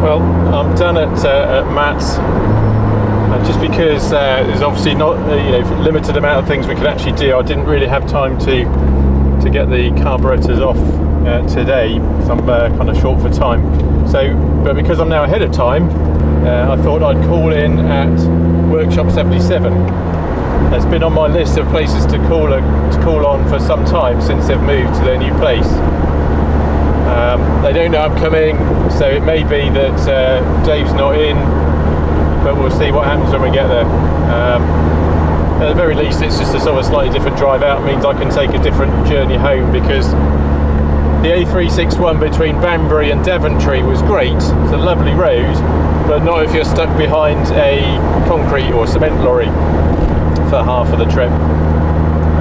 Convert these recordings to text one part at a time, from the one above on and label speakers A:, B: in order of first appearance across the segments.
A: Well, I'm done at Matt's, just because there's obviously not limited amount of things we could actually do. I didn't really have time to get the carburetors off today, so I'm kind of short for time. But because I'm now ahead of time, I thought I'd call in at Workshop 77. It's been on my list of places to call on for some time since they've moved to their new place. They don't know I'm coming, so it may be that Dave's not in, but we'll see what happens when we get there. At the very least, it's just a sort of slightly different drive out. It means I can take a different journey home, because the A361 between Banbury and Daventry was great. It's a lovely road, but not if you're stuck behind a concrete or cement lorry for half of the trip.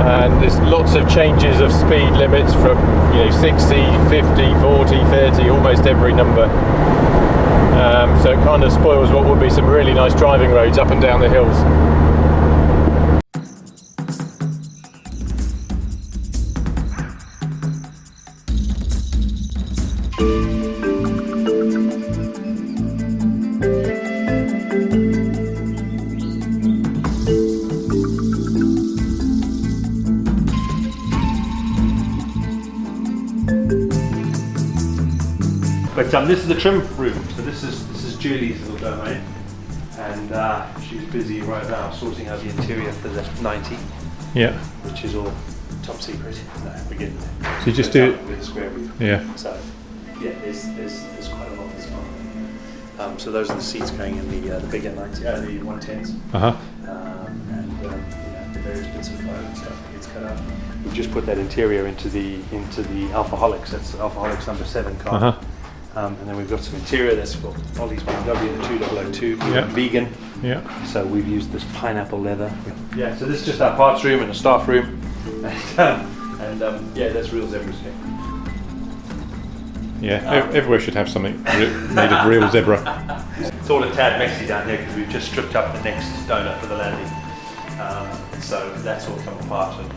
A: And there's lots of changes of speed limits from 60, 50, 40, 30, almost every number. So it kind of spoils what would be some really nice driving roads up and down the hills.
B: But this is the trim room. So this is Julie's little domain, and she's busy right now sorting out the interior for the 90.
A: Yeah.
B: Which is all top secret. No, we're getting there.
A: So you just do it
B: with a square root.
A: Yeah.
B: So yeah, there's quite a lot this one. So those are the seats going in the bigger 90, the 110s. And the various bits of foam and stuff that gets cut out. We've just put that interior into the Alphaholics. That's Alphaholics number 7 car. And then we've got some interior that's for Ollie's BMW, the 2002, vegan.
A: Yeah.
B: So we've used this pineapple leather. Yeah. So this is just our parts room and a staff room, and that's real zebra skin.
A: Yeah. Everywhere should have something made of real zebra.
B: It's all a tad messy down here because we've just stripped up the next donut for the landing. So that's all come apart, and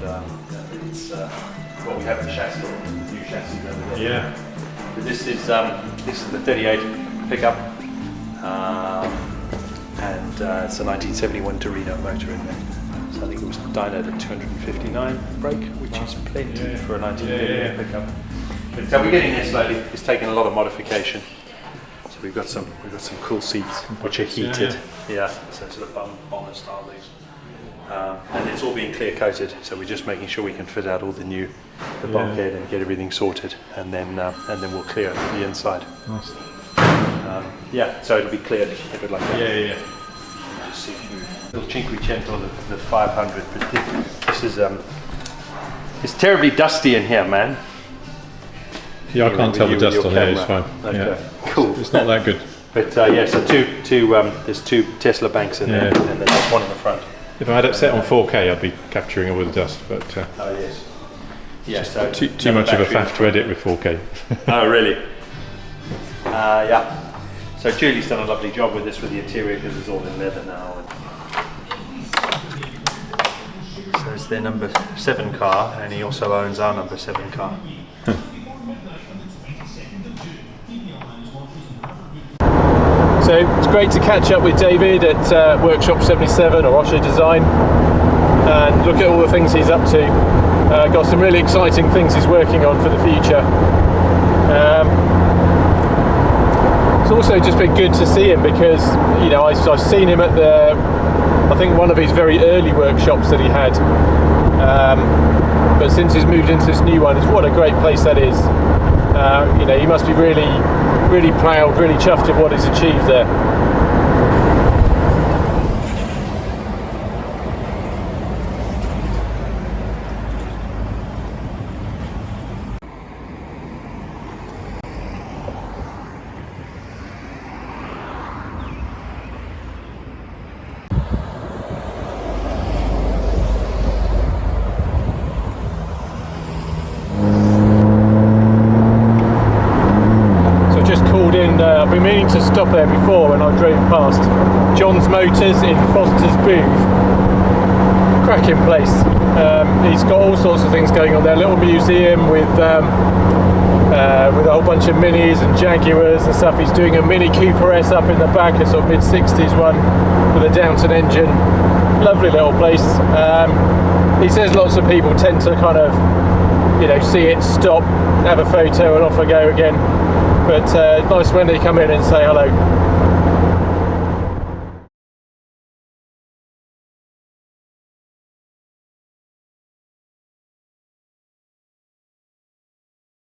B: it's we have the chassis, the new chassis over there.
A: Yeah.
B: This is the 38 pickup, and it's a 1971 Torino motor in there. So I think it was dynoed at 259 brake, which is plenty for a 1938 pickup. But we're getting there slowly. It's taken a lot of modification. So we've got some cool seats which are heated. Yeah, so sort of bomber style these. And it's all being clear coated, so we're just making sure we can fit out all the bulkhead and get everything sorted, and then we'll clear the inside.
A: Nice.
B: So it'll be cleared a bit like that.
A: Yeah.
B: Just see little Cinquecento, the 500. But this is it's terribly dusty in here, man.
A: Yeah, I can't tell the dust on here. It's fine.
B: Okay.
A: Yeah.
B: Cool.
A: It's not that good.
B: But so there's two Tesla banks in there, and then there's one in the front.
A: If I had it set on 4K, I'd be capturing all the dust, but
B: oh yes,
A: so too much of a faff to edit with 4K.
B: Oh really? Yeah. So Julie's done a lovely job with this, with the interior, because it's all in leather now. So it's their number 7 car, and he also owns our number 7 car.
A: So it's great to catch up with David at Workshop 77, or Oshe Design, and look at all the things he's up to. Got some really exciting things he's working on for the future. It's also just been good to see him, because I've seen him at I think one of his very early workshops that he had. But since he's moved into this new one, what a great place that is. He must be really, really proud, really chuffed of what he's achieved there. I've been meaning to stop there before when I drove past John's Motors in Foster's Booth. Cracking place. He's got all sorts of things going on there. A little museum with with a whole bunch of Minis and Jaguars and stuff. He's doing a Mini Cooper S up in the back, a sort of mid-60s one with a Downton engine. Lovely little place. He says lots of people tend to kind of, you know, see it, stop, have a photo and off I go again. But nice when they come in and say hello.